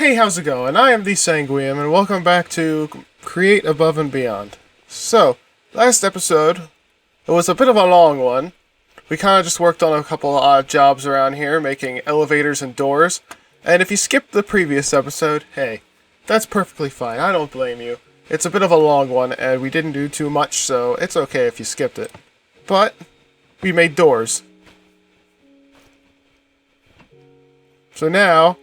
Hey, how's it going? I am the Sanguiem, and welcome back to Create Above and Beyond. So, last episode, it was a bit of a long one. We kind of just worked on a couple of odd jobs around here, making elevators and doors. And if you skipped the previous episode, hey, that's perfectly fine. I don't blame you. It's a bit of a long one, and we didn't do too much, so it's okay if you skipped it. But, we made doors. So now,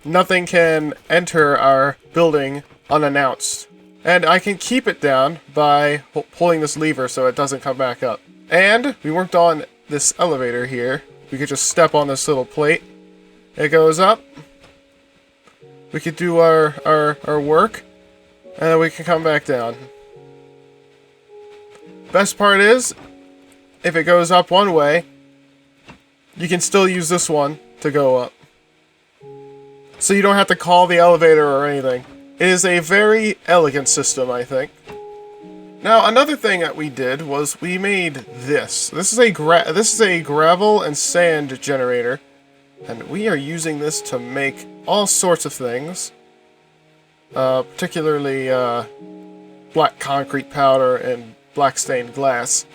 nothing can enter our building unannounced. And I can keep it down by pulling this lever so it doesn't come back up. And we worked on this elevator here. We could just step on this little plate. It goes up. We could do our work. And then we can come back down. Best part is, if it goes up one way, you can still use this one to go up. So you don't have to call the elevator or anything. It is a very elegant system, I think. Now, another thing that we did was we made this. This is a gravel and sand generator, and we are using this to make all sorts of things. Particularly black concrete powder and black stained glass,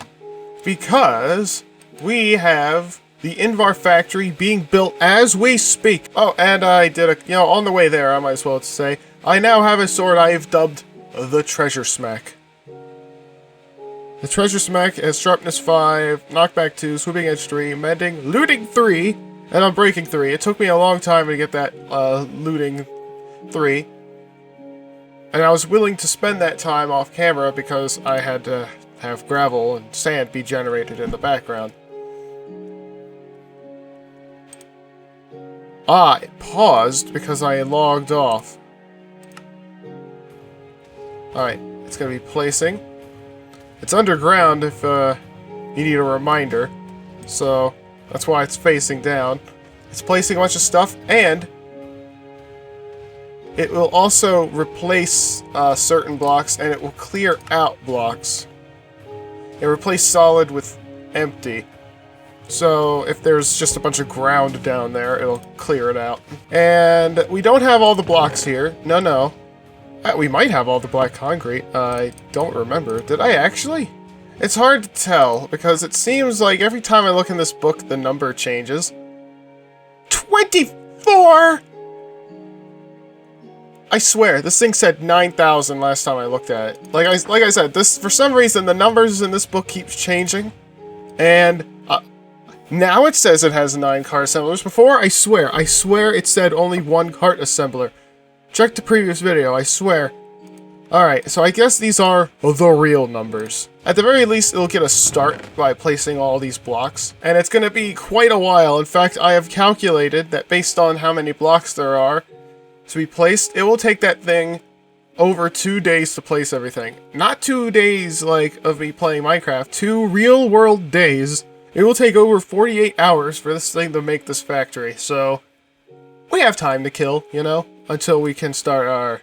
because we have the Invar factory being built as we speak. Oh, and I did on the way there, I might as well say, I now have a sword I have dubbed the Treasure Smack. The Treasure Smack has sharpness 5, knockback 2, sweeping edge 3, mending, looting 3, and unbreaking 3. It took me a long time to get that looting 3. And I was willing to spend that time off camera because I had to have gravel and sand be generated in the background. It paused because I logged off. Alright, it's going to be placing. It's underground if you need a reminder. So, that's why it's facing down. It's placing a bunch of stuff, and it will also replace certain blocks, and it will clear out blocks. It replaces solid with empty. So if there's just a bunch of ground down there, it'll clear it out. And we don't have all the blocks here. No. We might have all the black concrete. I don't remember. Did I actually? It's hard to tell, because it seems like every time I look in this book, the number changes. 24! I swear, this thing said 9,000 last time I looked at it. Like I said, this, for some reason, the numbers in this book keeps changing. And now it says it has 9 cart assemblers. Before, I swear it said only 1 cart assembler. Check the previous video, I swear. Alright, so I guess these are the real numbers. At the very least, it'll get a start by placing all these blocks. And it's going to be quite a while. In fact, I have calculated that based on how many blocks there are to be placed, it will take that thing over 2 days to place everything. Not 2 days like of me playing Minecraft, 2 real world days. It will take over 48 hours for this thing to make this factory, so we have time to kill, you know, until we can start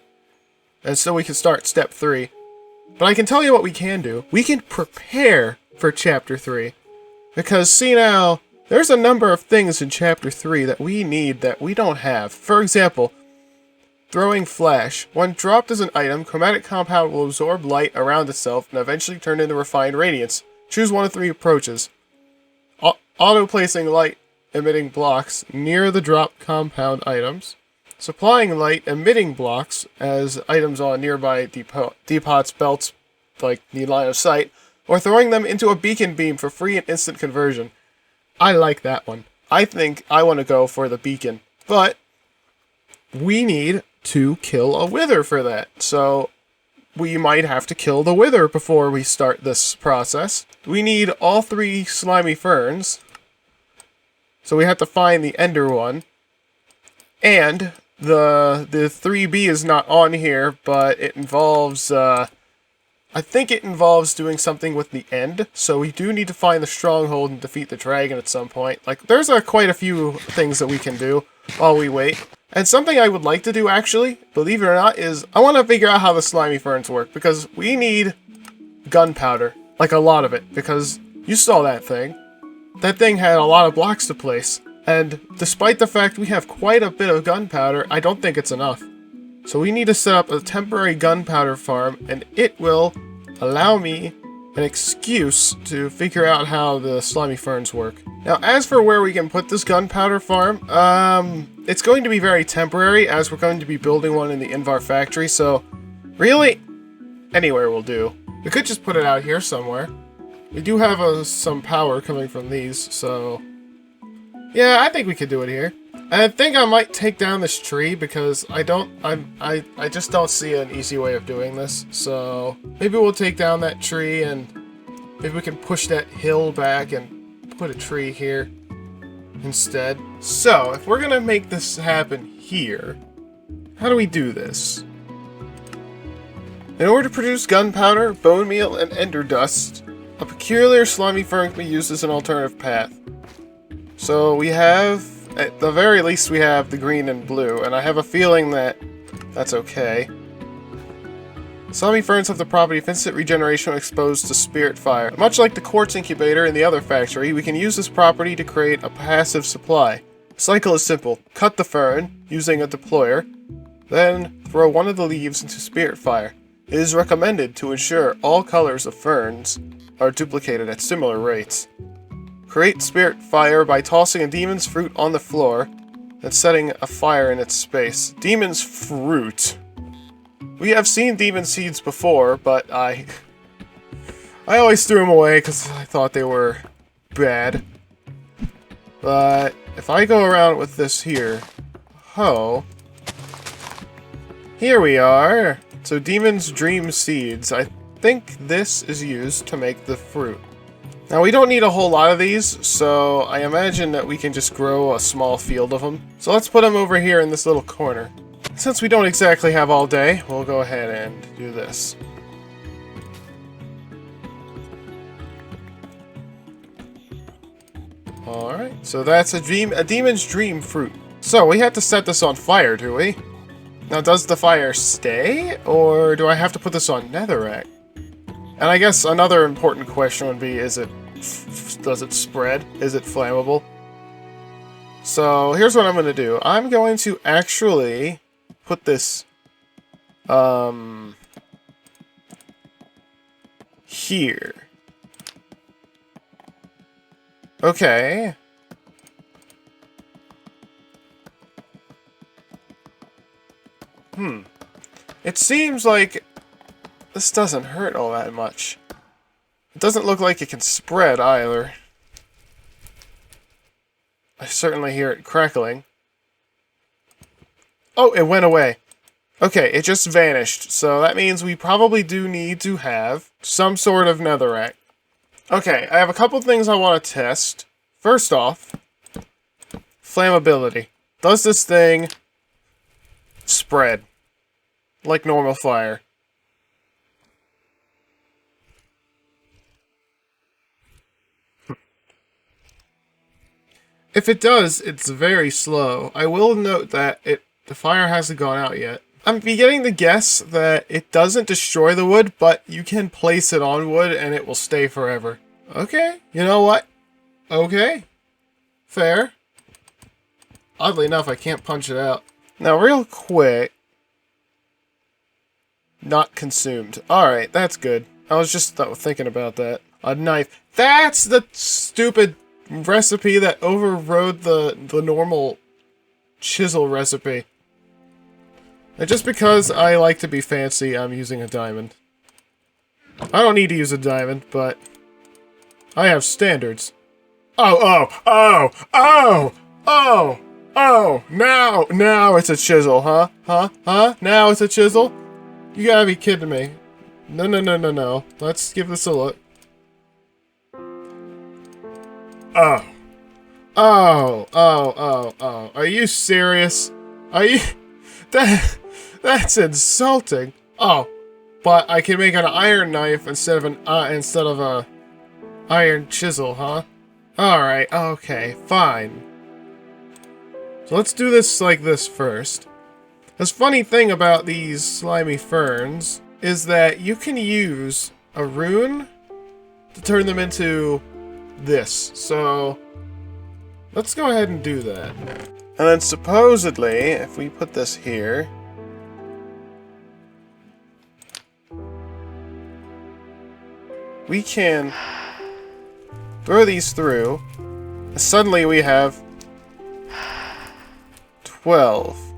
step 3. But I can tell you what we can do. We can prepare for chapter 3. Because see now, there's a number of things in chapter 3 that we need that we don't have. For example, throwing flash. When dropped as an item, chromatic compound will absorb light around itself and eventually turn into refined radiance. Choose one of 3 approaches. Auto-placing light-emitting blocks near the drop compound items. Supplying light-emitting blocks as items on nearby depots, belts, like need line of sight. Or throwing them into a beacon beam for free and instant conversion. I like that one. I think I want to go for the beacon. But we need to kill a wither for that. So we might have to kill the wither before we start this process. We need all 3 slimy ferns. So we have to find the ender one. And the 3B is not on here, but it involves, I think it involves doing something with the end. So we do need to find the stronghold and defeat the dragon at some point. Like, there's quite a few things that we can do while we wait. And something I would like to do, actually, believe it or not, is I want to figure out how the slimy ferns work, because we need gunpowder. Like, a lot of it, because you saw that thing. That thing had a lot of blocks to place. And despite the fact we have quite a bit of gunpowder, I don't think it's enough. So we need to set up a temporary gunpowder farm, and it will allow me an excuse to figure out how the slimy ferns work. Now, as for where we can put this gunpowder farm, it's going to be very temporary, as we're going to be building one in the Invar factory, so really, anywhere will do. We could just put it out here somewhere. We do have some power coming from these, so yeah, I think we could do it here. And I think I might take down this tree because I just don't see an easy way of doing this. So maybe we'll take down that tree and maybe we can push that hill back and put a tree here instead. So if we're gonna make this happen here, how do we do this? In order to produce gunpowder, bone meal, and ender dust, a peculiar slimy fern can be used as an alternative path. So we have, at the very least, we have the green and blue, and I have a feeling that that's okay. Slimy ferns have the property of instant regeneration when exposed to spirit fire. Much like the quartz incubator in the other factory, we can use this property to create a passive supply. The cycle is simple. Cut the fern using a deployer, then throw one of the leaves into spirit fire. It is recommended to ensure all colors of ferns are duplicated at similar rates. Create spirit fire by tossing a demon's fruit on the floor and setting a fire in its space. Demon's fruit. We have seen demon seeds before, but I always threw them away because I thought they were bad. But if I go around with this here, here we are. So demon's dream seeds. I think this is used to make the fruit. Now, we don't need a whole lot of these, so I imagine that we can just grow a small field of them. So let's put them over here in this little corner. Since we don't exactly have all day, we'll go ahead and do this. Alright, so that's a demon's dream fruit. So, we have to set this on fire, do we? Now, does the fire stay, or do I have to put this on netherrack? And I guess another important question would be, does it spread? Is it flammable? So here's what I'm going to do. I'm going to actually put this here. Okay. It seems like this doesn't hurt all that much. It doesn't look like it can spread either. I certainly hear it crackling. Oh, it went away. Okay, it just vanished. So that means we probably do need to have some sort of netherrack. Okay, I have a couple things I want to test. First off, flammability. Does this thing spread like normal fire? If it does, it's very slow. I will note that the fire hasn't gone out yet. I'm beginning to guess that it doesn't destroy the wood, but you can place it on wood and it will stay forever. Okay, you know what? Okay. Fair. Oddly enough, I can't punch it out. Now, real quick. Not consumed. Alright, that's good. I was just thinking about that. A knife. That's the stupid recipe that overrode the normal chisel recipe. And just because I like to be fancy, I'm using a diamond. I don't need to use a diamond, but I have standards. Oh, now it's a chisel, huh? Now it's a chisel? You gotta be kidding me. No. Let's give this a look. Oh. Are you serious? Are you... That's insulting. Oh, but I can make an iron knife instead of a iron chisel, huh? Alright, okay, fine. So let's do this like this first. The funny thing about these slimy ferns is that you can use a rune to turn them into this. So let's go ahead and do that. And then supposedly, if we put this here... we can throw these through, and suddenly we have 12.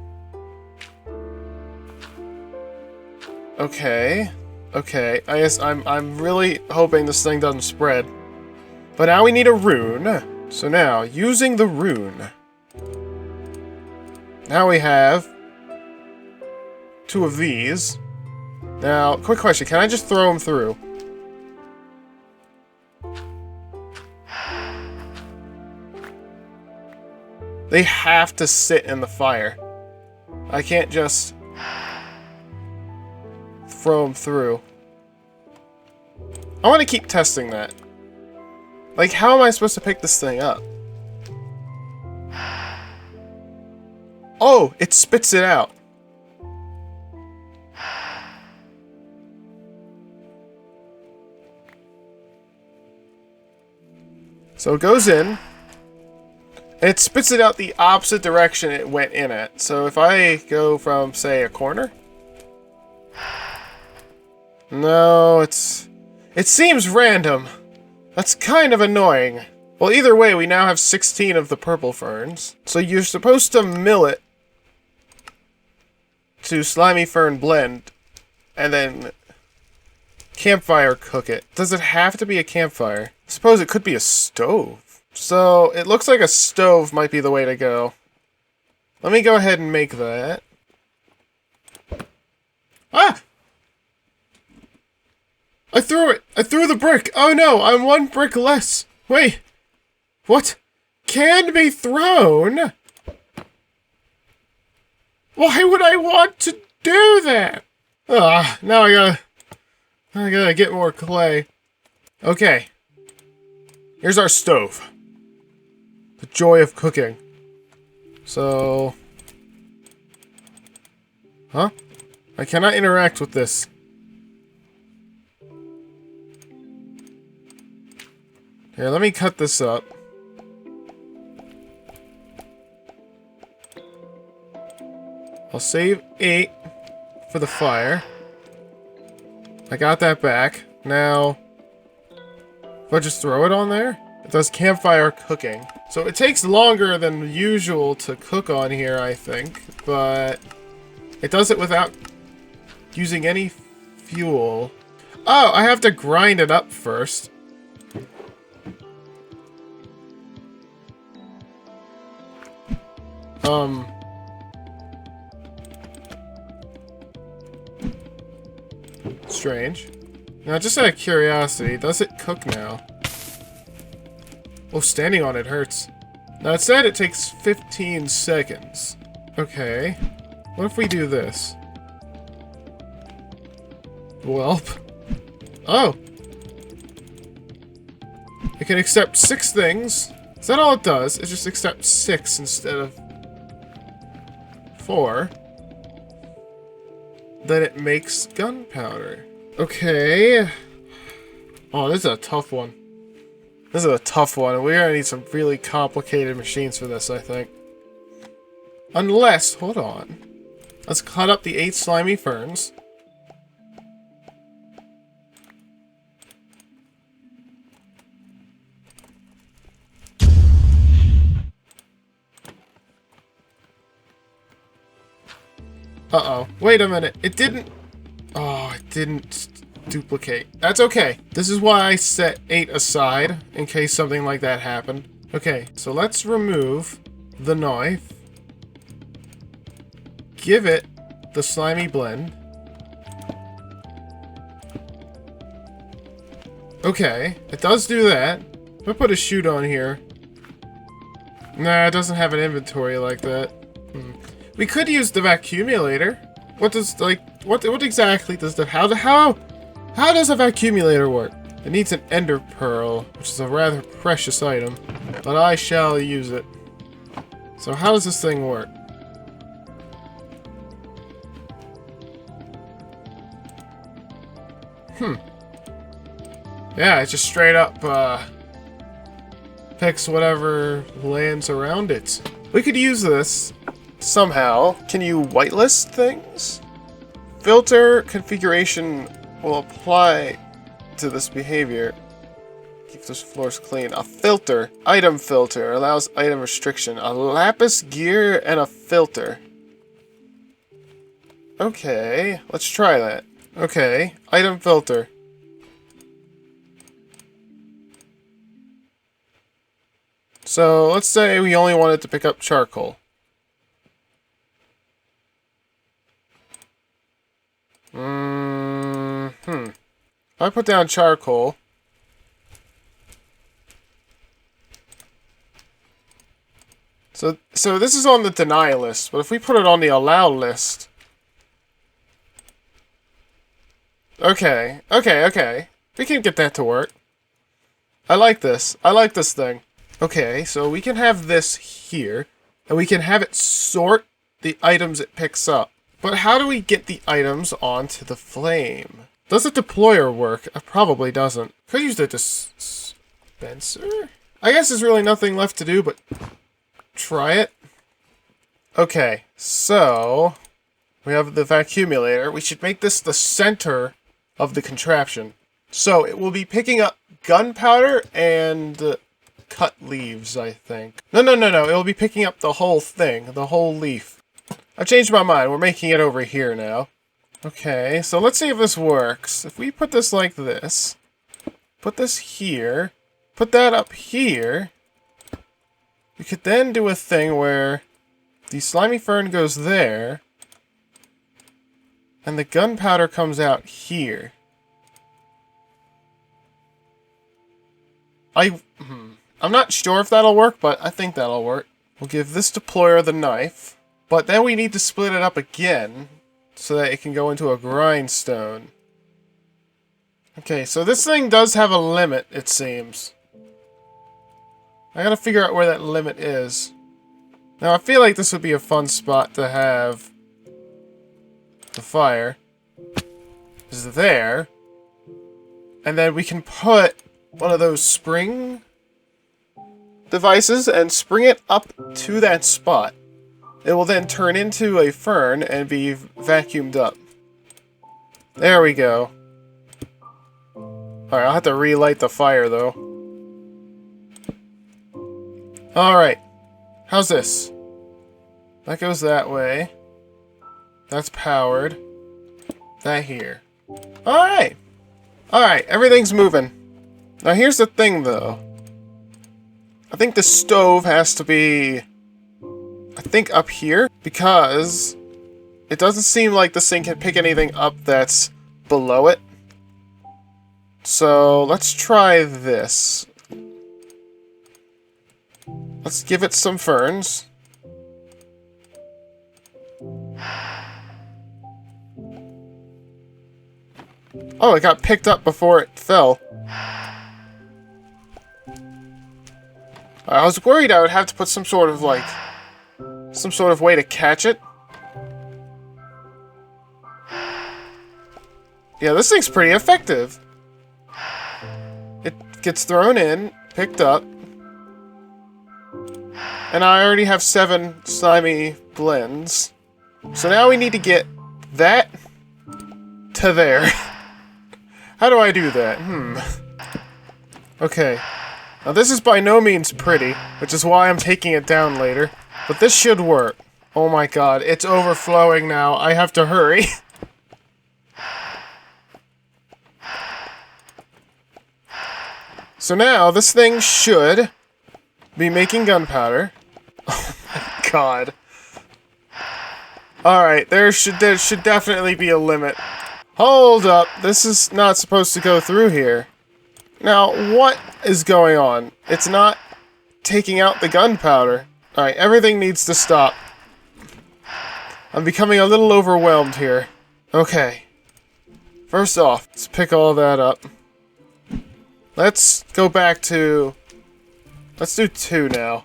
Okay. Okay, I guess I'm really hoping this thing doesn't spread. But now we need a rune. So now, using the rune. Now we have 2 of these. Now, quick question, can I just throw them through? They have to sit in the fire. I can't just throw them through. I want to keep testing that. Like, how am I supposed to pick this thing up? Oh, it spits it out. So it goes in. And it spits it out the opposite direction it went in it. So if I go from, say, a corner... No, it seems random. That's kind of annoying. Well, either way, we now have 16 of the purple ferns. So you're supposed to mill it to slimy fern blend, and then campfire cook it. Does it have to be a campfire? I suppose it could be a stove. So it looks like a stove might be the way to go. Let me go ahead and make that. Ah! I threw it! I threw the brick! Oh no, I'm 1 brick less! Wait! What? Can be thrown? Why would I want to do that? Ah, now I gotta get more clay. Okay. Here's our stove. The joy of cooking. So... Huh? I cannot interact with this. Here, let me cut this up. I'll save 8 for the fire. I got that back. Now, if I just throw it on there, it does campfire cooking. So it takes longer than usual to cook on here, I think, but it does it without using any fuel. Oh, I have to grind it up first. Strange. Now, just out of curiosity, does it cook now? Oh, standing on it hurts. Now, it said it takes 15 seconds. Okay. What if we do this? Welp. Oh! It can accept 6 things. Is that all it does? It just accepts 6 instead of 4. Then it makes gunpowder. Okay. Oh, this is a tough one. This is a tough one. We're gonna need some really complicated machines for this, I think. Unless, hold on. Let's cut up the 8 slimy ferns. Uh-oh. Wait a minute. It didn't... Oh, it didn't duplicate. That's okay. This is why I set 8 aside, in case something like that happened. Okay, so let's remove the knife. Give it the slimy blend. Okay, it does do that. If I put a chute on here... Nah, it doesn't have an inventory like that. We could use the Accumulator. What does, like, what exactly does the, how does a Accumulator work? It needs an ender pearl, which is a rather precious item, but I shall use it. So how does this thing work? Yeah, it's just straight up, picks whatever lands around it. We could use this somehow. Can you whitelist things? Filter configuration will apply to this behavior. Keep those floors clean. A filter. Item filter. Allows item restriction. A lapis gear and a filter. Okay, let's try that. Okay, item filter. So, let's say we only wanted to pick up charcoal. If I put down charcoal... So this is on the deny list, but if we put it on the allow list... Okay. We can get that to work. I like this. I like this thing. Okay, so we can have this here, and we can have it sort the items it picks up. But how do we get the items onto the flame? Does the deployer work? It probably doesn't. Could use the dispenser? I guess there's really nothing left to do but try it. Okay, so we have the Accumulator. We should make this the center of the contraption. So it will be picking up gunpowder and cut leaves, I think. No. It will be picking up the whole thing, the whole leaf. I've changed my mind. We're making it over here now. Okay, so let's see if this works. If we put this like this, put this here, put that up here, we could then do a thing where the slimy fern goes there, and the gunpowder comes out here. I'm not sure if that'll work, but I think that'll work. We'll give this deployer the knife, but then we need to split it up again so that it can go into a grindstone. Okay, so this thing does have a limit, it seems. I gotta figure out where that limit is. Now, I feel like this would be a fun spot to have the fire. Is there. And then we can put one of those spring devices and spring it up to that spot. It will then turn into a fern and be vacuumed up. There we go. Alright, I'll have to relight the fire, though. Alright. How's this? That goes that way. That's powered. That here. Alright! Alright, everything's moving. Now here's the thing, though. I think the stove has to be... I think up here, because it doesn't seem like this thing can pick anything up that's below it. So let's try this. Let's give it some ferns. Oh, it got picked up before it fell. I was worried I would have to put some sort of, like... some sort of way to catch it. Yeah, this thing's pretty effective. It gets thrown in, picked up. And I already have 7 slimy blends. So now we need to get that to there. How do I do that? Okay. Now this is by no means pretty, which is why I'm taking it down later. But this should work. Oh my god, it's overflowing now. I have to hurry. So now, this thing should be making gunpowder. Oh my god. Alright, there should definitely be a limit. Hold up, this is not supposed to go through here. Now, what is going on? It's not taking out the gunpowder. Alright, everything needs to stop. I'm becoming a little overwhelmed here. Okay. First off, let's pick all that up. Let's go back to... Let's do 2 now.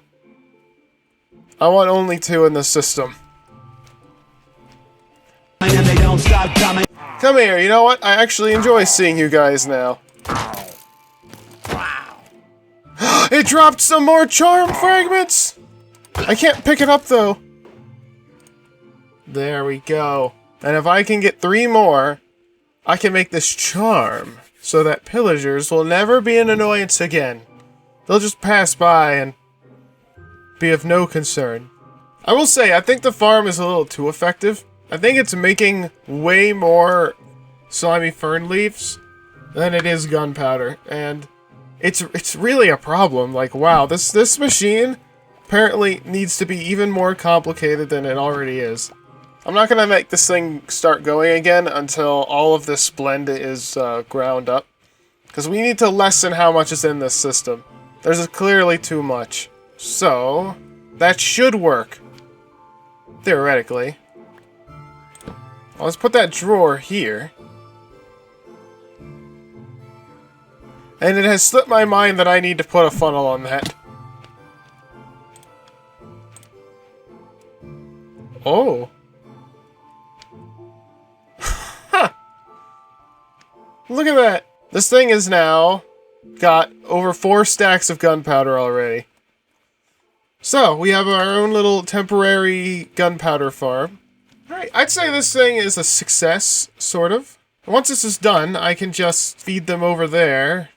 I want only 2 in the system. Come here, you know what? I actually enjoy seeing you guys now. It dropped some more charm fragments! I can't pick it up, though. There we go. And if I can get 3 more, I can make this charm so that pillagers will never be an annoyance again. They'll just pass by and be of no concern. I will say, I think the farm is a little too effective. I think it's making way more slimy fern leaves than it is gunpowder, and it's really a problem. Like, wow, this machine apparently needs to be even more complicated than it already is. I'm not gonna make this thing start going again until all of this blend is ground up, because we need to lessen how much is in this system. There's clearly too much. So, that should work. Theoretically. Well, let's put that drawer here. And it has slipped my mind that I need to put a funnel on that. Oh. Huh. Look at that. This thing is now got over 4 stacks of gunpowder already. So, we have our own little temporary gunpowder farm. Alright, I'd say this thing is a success, sort of. Once this is done, I can just feed them over there.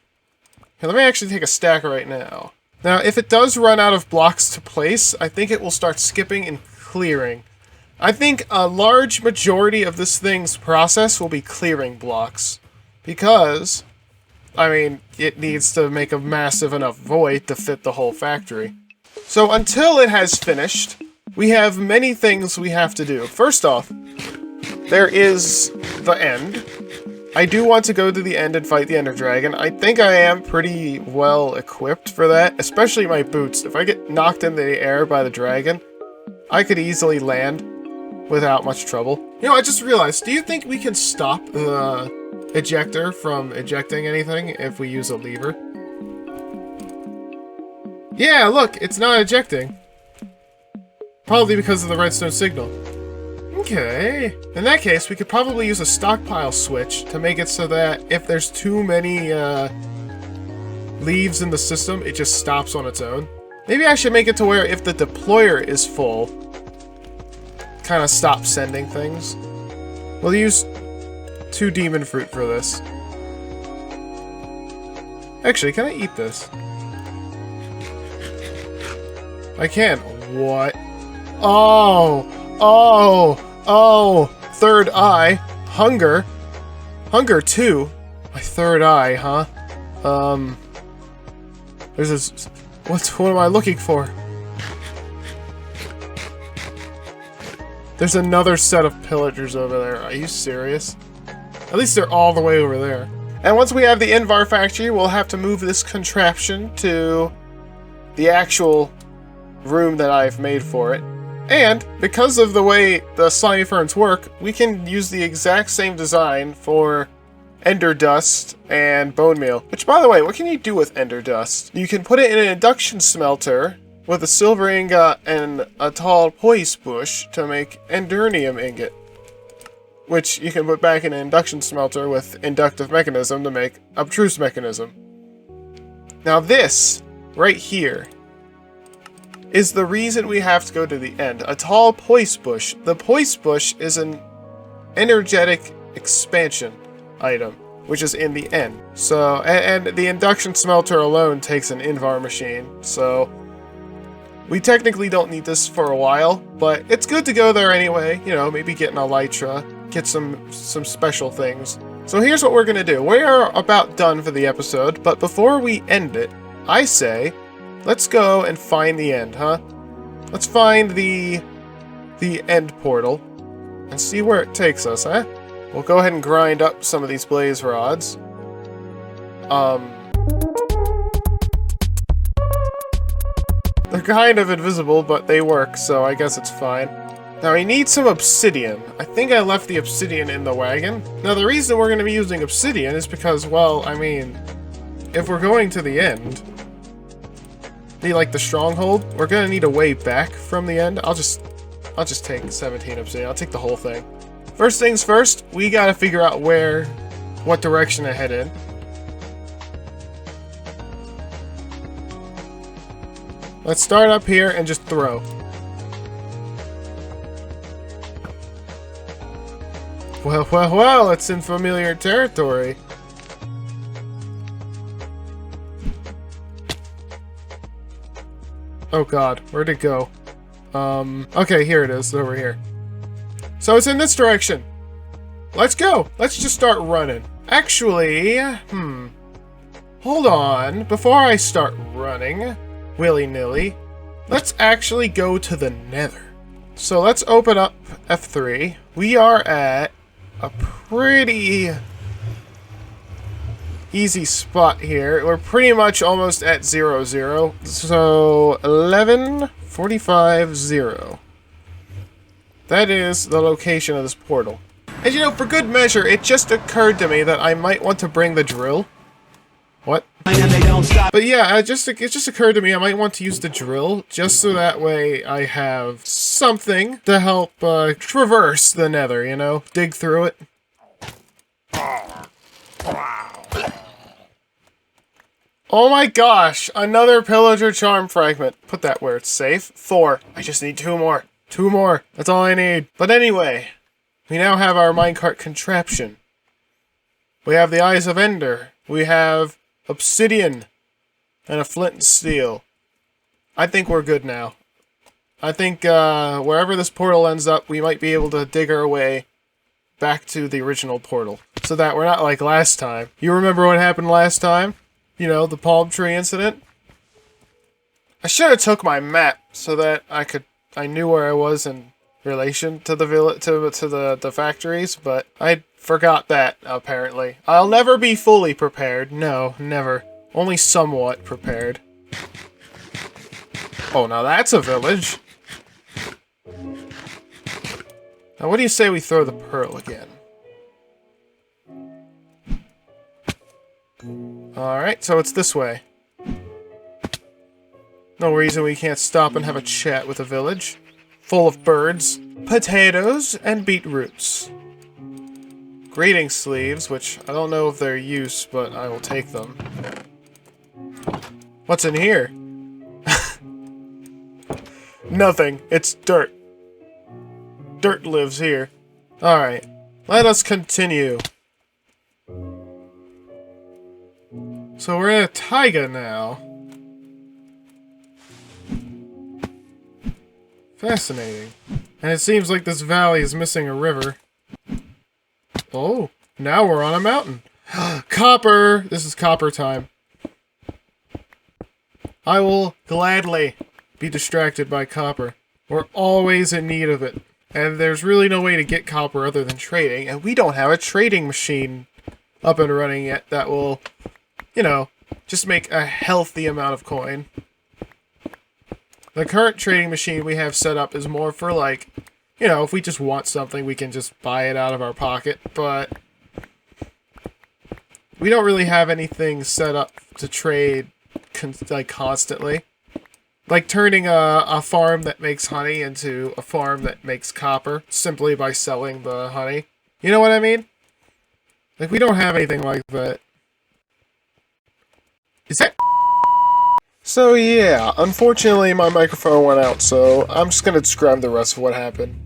Here, let me actually take a stack right now. Now, if it does run out of blocks to place, I think it will start skipping and clearing. I think a large majority of this thing's process will be clearing blocks. Because, I mean, it needs to make a massive enough void to fit the whole factory. So until it has finished, we have many things we have to do. First off, there is the end. I do want to go to the end and fight the Ender Dragon. I think I am pretty well equipped for that, especially my boots. If I get knocked into the air by the dragon, I could easily land without much trouble. You know, I just realized, do you think we can stop the ejector from ejecting anything if we use a lever? Yeah, look, it's not ejecting. Probably because of the redstone signal. Okay. In that case, we could probably use a stockpile switch to make it so that if there's too many leaves in the system, it just stops on its own. Maybe I should make it to where if the deployer is full, kind of stop sending things. We'll use 2 demon fruit for this. Actually, can I eat this? I can. What? Oh! Oh! Oh! Third eye. Hunger. Hunger 2. My third eye, huh? There's this... What am I looking for? There's another set of pillagers over there. Are you serious? At least they're all the way over there. And once we have the Invar factory, we'll have to move this contraption to the actual room that I've made for it. And because of the way the slimy ferns work, we can use the exact same design for ender dust and bone meal. Which, by the way, what can you do with ender dust? You can put it in an induction smelter with a silver ingot and a tall poise bush to make endernium ingot, which you can put back in an induction smelter with inductive mechanism to make obtruse mechanism. Now this, right here, is the reason we have to go to the end. A tall poise bush. The poise bush is an energetic expansion item, which is in the end. So, and the induction smelter alone takes an Invar machine, so we technically don't need this for a while, but it's good to go there anyway. You know, maybe get an elytra, get some special things. So here's what we're gonna do. We are about done for the episode, but before we end it, I say, let's go and find the end, huh? Let's find the end portal and see where it takes us, huh? We'll go ahead and grind up some of these blaze rods. They're kind of invisible, but they work, so I guess it's fine. Now, I need some obsidian. I think I left the obsidian in the wagon. Now, the reason we're going to be using obsidian is because, well, I mean, if we're going to the end, the stronghold, we're going to need a way back from the end. I'll just take 17 obsidian. I'll take the whole thing. First things first, we got to figure out what direction to head in. Let's start up here and just throw. Well, it's in familiar territory. Oh god, where'd it go? Okay, here it is, over here. So it's in this direction. Let's go. Let's just start running. Actually, hold on. Before I start running, willy-nilly, let's actually go to the Nether. So let's open up F3. We are at a pretty easy spot here. We're pretty much almost at 0, 0. So 11, 45, 0. That is the location of this portal. And you know, for good measure, it just occurred to me that I might want to bring the drill. What? But yeah, it just occurred to me I might want to use the drill, just so that way I have something to help traverse the Nether, you know? Dig through it. Oh my gosh, another pillager charm fragment. Put that where it's safe. 4. I just need 2 more. 2 more. That's all I need. But anyway, we now have our minecart contraption. We have the Eyes of Ender. We have obsidian and a flint and steel. I think we're good now. I think wherever this portal ends up, we might be able to dig our way back to the original portal. So that we're not like last time. You remember what happened last time? You know, the palm tree incident? I should have took my map so that I knew where I was in relation to the the factories, but I forgot that, apparently. I'll never be fully prepared. No, never. Only somewhat prepared. Oh, now that's a village. Now what do you say we throw the pearl again? Alright, so it's this way. No reason we can't stop and have a chat with a village. Full of birds, potatoes, and beetroots. Grating sleeves, which I don't know of their use, but I will take them. What's in here? Nothing. It's dirt. Dirt lives here. Alright, let us continue. So we're in a taiga now. Fascinating. And it seems like this valley is missing a river. Oh, now we're on a mountain. Copper! This is copper time. I will gladly be distracted by copper. We're always in need of it. And there's really no way to get copper other than trading, and we don't have a trading machine up and running yet that will, you know, just make a healthy amount of coin. The current trading machine we have set up is more for, like, you know, if we just want something, we can just buy it out of our pocket, but we don't really have anything set up to trade, constantly. Like turning a farm that makes honey into a farm that makes copper, simply by selling the honey. You know what I mean? Like, we don't have anything like that. Is that... So yeah, unfortunately my microphone went out, so I'm just gonna describe the rest of what happened.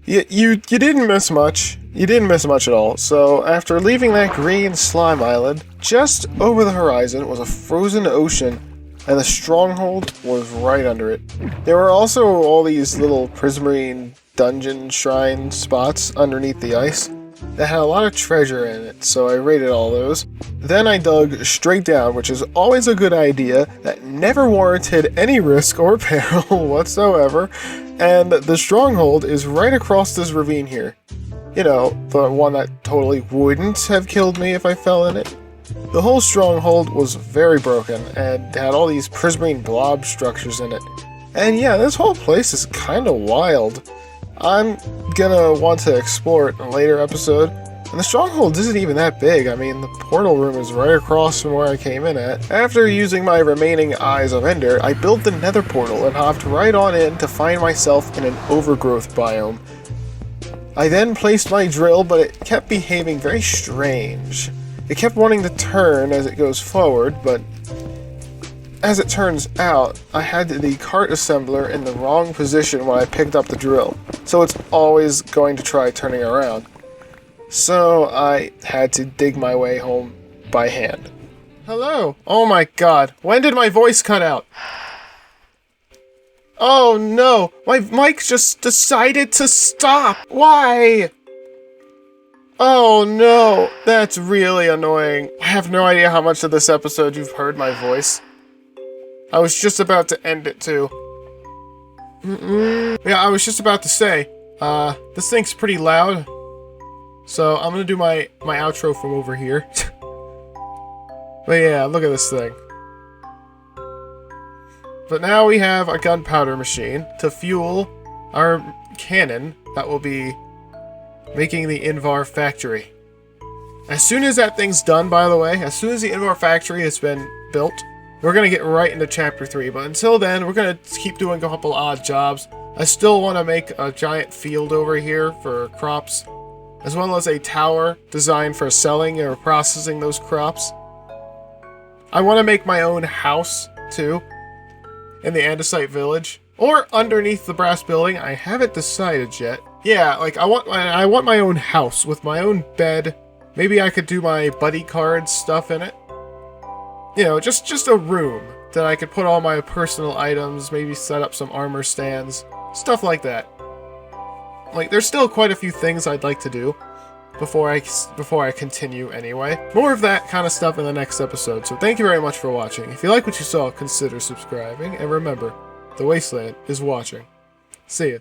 You didn't miss much. You didn't miss much at all. So after leaving that green slime island, just over the horizon was a frozen ocean, and the stronghold was right under it. There were also all these little prismarine dungeon shrine spots underneath the ice that had a lot of treasure in it, so I raided all those. Then I dug straight down, which is always a good idea, that never warranted any risk or peril whatsoever, and the stronghold is right across this ravine here. You know, the one that totally wouldn't have killed me if I fell in it. The whole stronghold was very broken, and had all these prismarine blob structures in it. And yeah, this whole place is kinda wild. I'm gonna want to explore it in a later episode. And the stronghold isn't even that big. I mean, the portal room is right across from where I came in at. After using my remaining Eyes of Ender, I built the nether portal and hopped right on in to find myself in an overgrowth biome. I then placed my drill, but it kept behaving very strange. It kept wanting to turn as it goes forward, but as it turns out, I had the cart assembler in the wrong position when I picked up the drill, so it's always going to try turning around. So I had to dig my way home by hand. Hello? Oh my god, when did my voice cut out? Oh no, my mic just decided to stop. Why? Oh no, that's really annoying. I have no idea how much of this episode you've heard my voice. I was just about to end it too. Yeah, I was just about to say, this thing's pretty loud. So I'm gonna do my outro from over here. But yeah, look at this thing. But now we have a gunpowder machine to fuel our cannon that will be making the Invar factory. As soon as that thing's done, by the way, as soon as the Invar factory has been built, we're going to get right into Chapter 3. But until then, we're going to keep doing a couple odd jobs. I still want to make a giant field over here for crops, as well as a tower designed for selling or processing those crops. I want to make my own house, too, in the andesite village, or underneath the brass building. I haven't decided yet. Yeah, like I want my own house with my own bed. Maybe I could do my buddy cards stuff in it. You know, just a room that I could put all my personal items, maybe set up some armor stands, stuff like that. Like, there's still quite a few things I'd like to do before I continue anyway. More of that kind of stuff in the next episode, so thank you very much for watching. If you like what you saw, consider subscribing, and remember, the Wasteland is watching. See ya.